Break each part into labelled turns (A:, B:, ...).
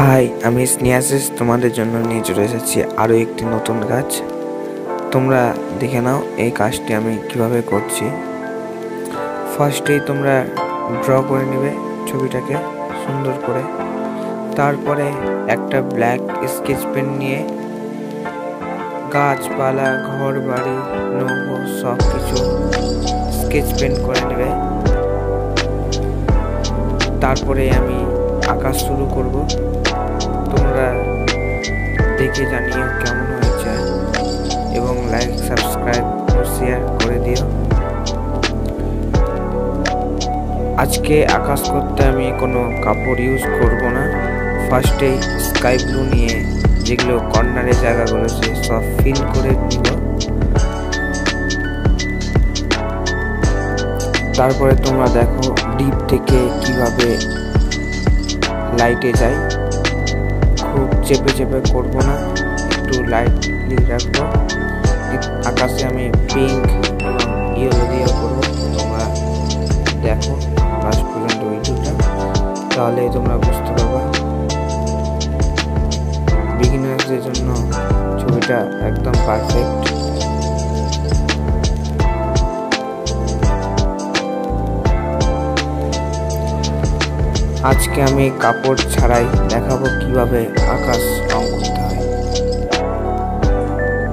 A: High, আমি স্নেহাশিস তোমাদের জন্য নিয়ে চলে এসেছি আরও একটি নতুন কাজ। তোমরা দেখে নাও এই কাজটি আমি কিভাবে করছি। ফার্স্টেই তোমরা ড্র করে নেবে ছবিটাকে সুন্দর করে। তারপরে একটা ব্ল্যাক স্কেচ পেন নিয়ে গাছপালা, ঘর বাড়ি, নৌকো সব কিছু স্কেচ পেন করে নেবে। তারপরে আমি আঁকা শুরু করব। তোমরা দেখে জানিও কেমন হয়েছে এবং লাইক, সাবস্ক্রাইব ও শেয়ার করে দিও। আজকে আকাশ করতে আমি কোনো কাপড় ইউজ করব না। ফার্স্টেই স্কাই ব্লু নিয়ে যেগুলো কর্নারের জায়গাগুলো সব ফিল করে নিব। তারপরে তোমরা দেখো ডিপ থেকে কিভাবে লাইটে যায়। খুব চেপে চেপে করবো না, একটু লাইটলি রাখবো। আকাশে আমি পিঙ্ক এবং ইয়েলো দিয়ে করবো। তোমরা দেখো লাস্ট পর্যন্ত ভিডিওটা, তাহলে তোমরা বুঝতে পারবে। বিগিনারদের জন্য ছবিটা একদম পারফেক্ট। আজকে আমি কাপড় ছাড়াই দেখাবো কিভাবে আকাশ রং করতে হয়।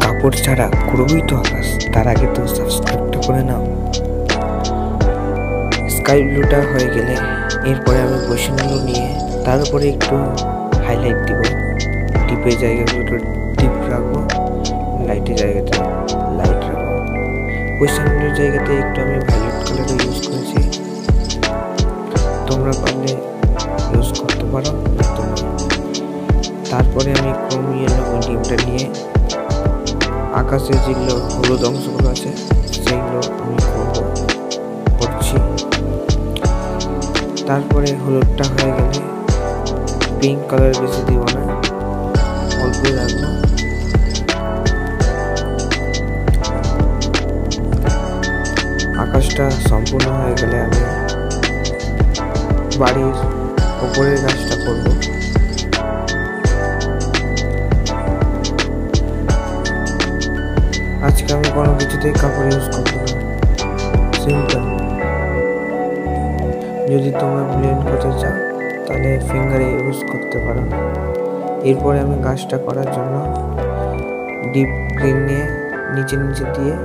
A: কাপড় ছাড়া করবই তো আকাশ, তার আগে তো সাবস্ক্রাইবটা করে নাও। স্কাই ব্লুটা হয়ে গেলে এরপরে আমি পয়সাগুলো নিয়ে তার উপরে একটু হাইলাইট দিব। ডিপের জায়গাগুলো একটু ডিপ রাখবো, লাইটের জায়গাটা লাইট রাখবো। পয়সাগুলোর জায়গাতে একটু আমি ভায়োলেট কালার ইউজ করেছি, তোমরা পারলে ইউজ করতে পারো। তারপরে আমি ক্রোম ইয়েলো মিডিয়ামটা নিয়ে আকাশে যেগুলো হলুদ অংশগুলো আছে সেইগুলো আমি করছি। তারপরে হলুদটা হয়ে গেলে পিঙ্ক কালার বেশি দিব না, অল্পই রাখবো। আকাশটা সম্পূর্ণ হয়ে গেলে আমি বাড়ির উপরের কাজটা করব। আজকে আমি কোনো কিছুতেই কাপড় ইউজ করবো না, সিম্পল। যদি তোমরা ব্লেন্ড করতে চাও তাহলে ফিঙ্গারে ইউজ করতে পারো। এরপরে আমি কাজটা করার জন্য ডিপ গ্রিন নিয়ে নিচে দিয়ে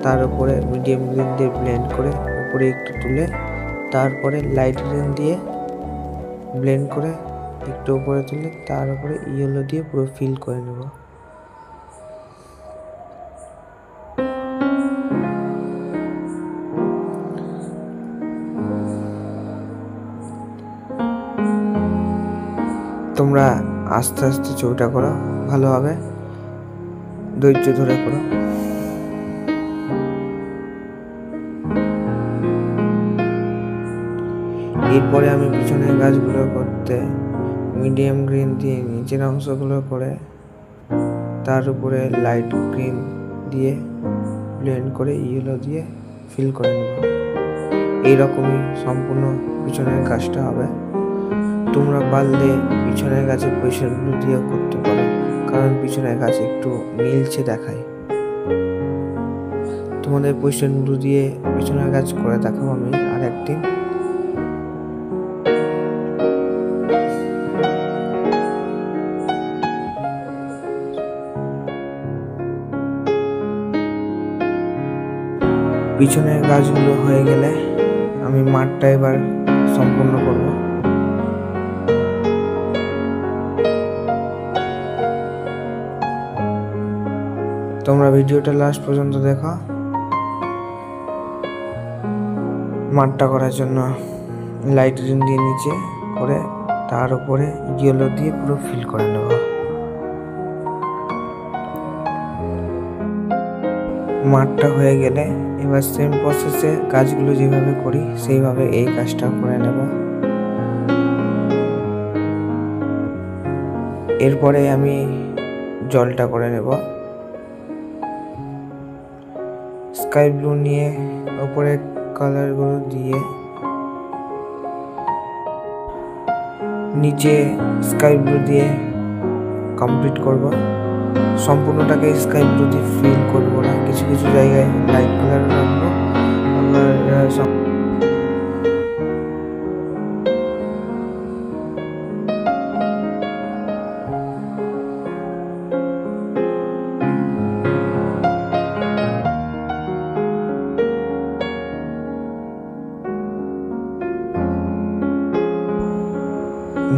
A: তার উপরে মিডিয়াম গ্রিন দিয়ে ব্লেন্ড করে উপরে একটু তুলে তারপরে লাইট গ্রিন দিয়ে ব্লেন্ড করে একটু উপরে তুলে তার উপরে ইয়েলো দিয়ে পুরো ফিল করে নেব। তোমরা আস্তে আস্তে ছবিটা করো, ভালো হবে, ধৈর্য ধরে করো। এরপরে আমি পিছনের গাছগুলো করতে মিডিয়াম গ্রিন দিয়ে নিচের অংশগুলো করে তার উপরে লাইট গ্রিন দিয়ে ব্লেন্ড করে ইয়েলো দিয়ে ফিল করে নেব। এইরকমই সম্পূর্ণ পিছনের গাছটা হবে। তোমরা পারলে পিছনের গাছে পয়সাগুলো দিয়েও করতে পারো, কারণ পিছনের গাছ একটু নীলচে দেখায়। তোমাদের পয়সাগুলো দিয়ে পিছনের গাছ করে দেখাবো আমি আর একদিন। পিছনের গাছগুলো হয়ে গেলে আমি মাঠটা এবার সম্পূর্ণ করব। তোমরা ভিডিওটা লাস্ট পর্যন্ত দেখো। মাঠটা করার জন্য লাইট গ্রিন দিয়ে নিচে করে তার উপরে ইয়েলো দিয়ে পুরো ফিল করে নেব। মাঠটা হয়ে গেলে এবার সেম প্রসেসে কাজগুলো যেভাবে করি সেইভাবে এই কাজটা করে নেব। এরপরে আমি জলটা করে নেব। স্কাই ব্লু নিয়ে উপরে কালারগুলো দিয়ে নিচে স্কাই ব্লু দিয়ে কমপ্লিট করব। সম্পূর্ণটাকে স্কাই ব্লু দিয়ে ফিল করবো না, কিছু কিছু জায়গায় লাইট কালার রাখবো। আবার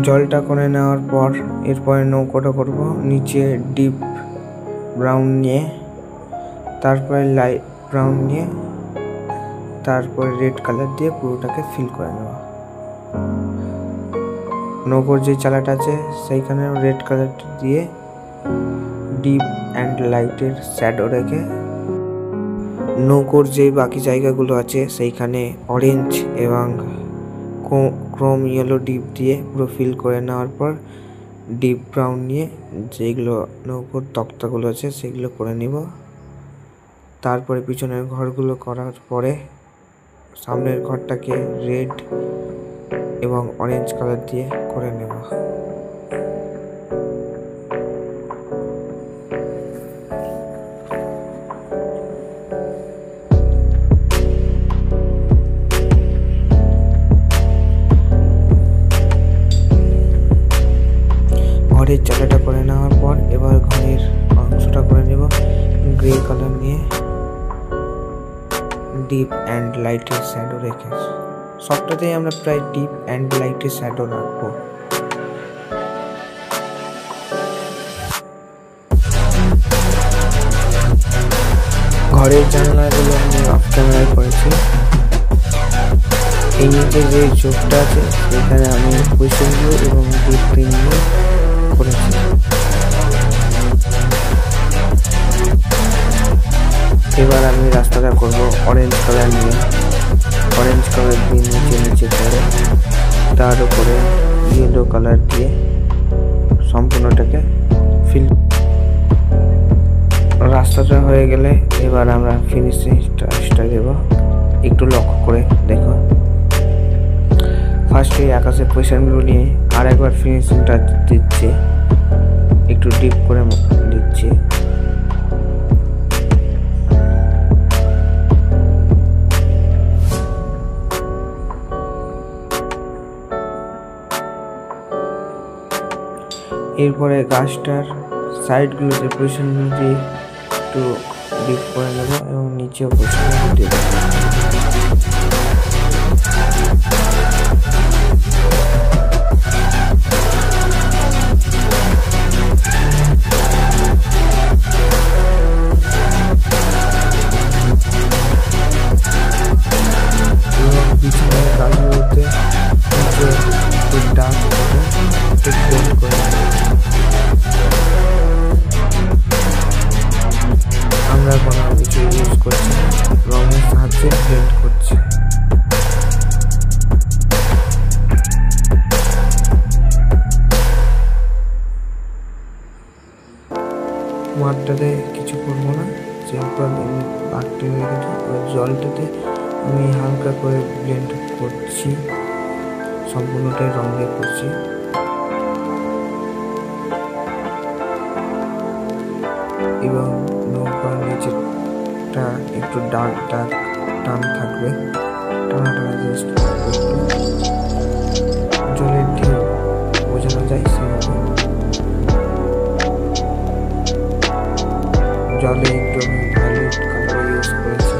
A: জলটা করে নেওয়ার পর এরপরে নৌকোটা করব নিচে ডিপ ব্রাউন নিয়ে, তারপরে লাইট ব্রাউন নিয়ে, তারপরে রেড কালার দিয়ে পুরোটাকে ফিল করে নেব। নৌকোর যে চালাটা আছে সেইখানে রেড কালার দিয়ে ডিপ অ্যান্ড লাইটের শ্যাডো রেখে নৌকোর যে বাকি জায়গাগুলো আছে সেইখানে অরেঞ্জ এবং ক্রোম ইয়েলো ডিপ দিয়ে পুরো ফিল করে নেওয়ার পর ডিপ ব্রাউন নিয়ে যেগুলো নৌকোর তক্তাগুলো আছে সেগুলো করে নিব। তারপরে পিছনের ঘরগুলো করার পরে সামনের ঘরটাকে রেড এবং অরেঞ্জ কালার দিয়ে করে নেব। ঘরের চালাটা করে নেওয়ার পর এবার ঘরের অংশটা করে নেব গ্রে কালার নিয়ে ডিপ অ্যান্ড লাইটের শ্যাডো রেখে। সবটাতেই আমরা প্রায় ডিপ অ্যান্ড লাইটের শ্যাডো রাখবো। ঘরের জানলাগুলো আমি অফ ক্যামেরায় করেছি। এই নিচে যে চোখটা আছে সেখানে আমি কুশনগুলো এবং ডিপ গ্রিন দিয়ে করেছি। এবার আমি রাস্তাটা করব অরেঞ্জ কালার নিয়ে, অরেঞ্জ কালার দিয়ে নিচে নিচে করে তার উপরে ইয়েলো কালার দিয়ে সম্পূর্ণটাকে ফিল। রাস্তাটা হয়ে গেলে এবার আমরা ফিনিশিং টাচটা দেব। একটু লক্ষ্য করে দেখো, ফার্স্টে আকাশের পজিশনগুলো নিয়ে আর একবার ফিনিশিং টাচ দিচ্ছি, একটু ডিপ করে দিচ্ছি। এরপরে গাছটার সাইডগুলোতে পজিশনগুলো দিয়ে একটু ডিপ করে নেব এবং নিচেও পজিশন দিয়ে দেবো। পিছনের গাছগুলোতে নিচে একটু ডার্ক করে একটু পেন্ট করে আমরা কোনো কিছু ইউজ করছি না, রঙের সাহায্যে পেন্ট করছি। মাঠটাতে কিছু করবো না, যেহেতু আমি পাকটি হয়ে গেছে। জলটাতে আমি হালকা করে ব্লেন্ড করছি, সম্পূর্ণটাই রং দিয়ে করছি। এবং নৌকার নিচেটা একটু ডার্ক ডার্ক টান থাকবে, টানা টানা জাস্ট জলের ঢেউ বোঝানো যায় সেরকম। জলে একটু আমি ভায়োলেট কালার ইউজ করেছি।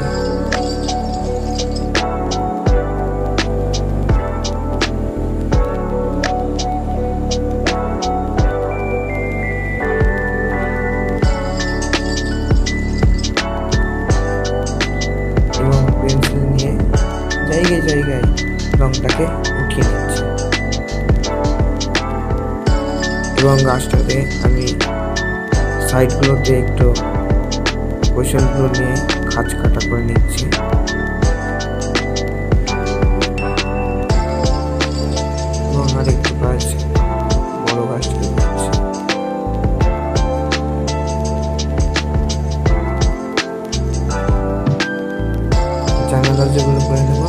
A: এবং পেন্সিল নিয়ে জায়গায় জায়গায় রংটাকে উঠিয়ে নিচ্ছি। এবং গাছটাতে আমি সাইডগুলোতে একটু পজিশনগুলো নিয়ে খাঁজ কাটা করে নিচ্ছি। এবং আর একটু গাছ বড় গাছটা নিচ্ছি। জানালা যেগুলো করে নেব।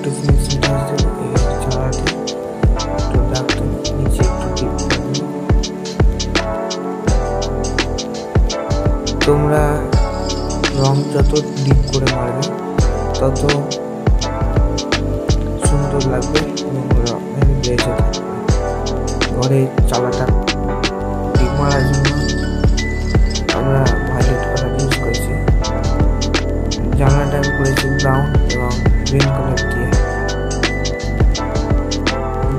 A: একটু ফিনিশিং টাচ দেবো এই ছাড়াতে একটু ডাকতে নিচে একটু ডিপ করে দেবো। তোমরা রং যত ডিপ করে মারবে তত সুন্দর লাগবে এবং রঙের গ্লেজও থাকবে। ঘরে চালাটা ডিপ মারার জন্য আমরা ভায়োলেট কালার ইউজ করেছি। জানলাটা আমি করেছি ব্রাউন এবং গ্রিন কালার দিয়ে।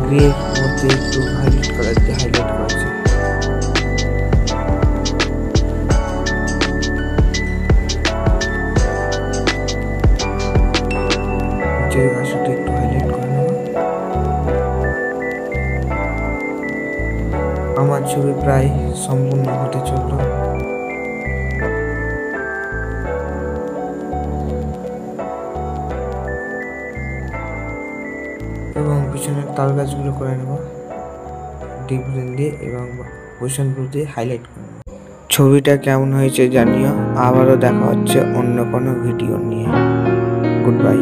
A: গ্রের মধ্যে একটু ভায়োলেট কালার দিয়ে হাইলাইট করেছি। নিচের ঘাসটা একটু হাইলাইট করে নেব। আমার ছবি প্রায় সম্পূর্ণ হতে চলল। এবং পিছনের তাল গাছগুলো করে নেব ডিপ গ্রিন দিয়ে এবং কুশন ব্লু দিয়ে হাইলাইট করে নেব। ছবিটা কেমন হয়েছে জানিও। আবারও দেখা হচ্ছে অন্য কোনো ভিডিও নিয়ে। Good bye.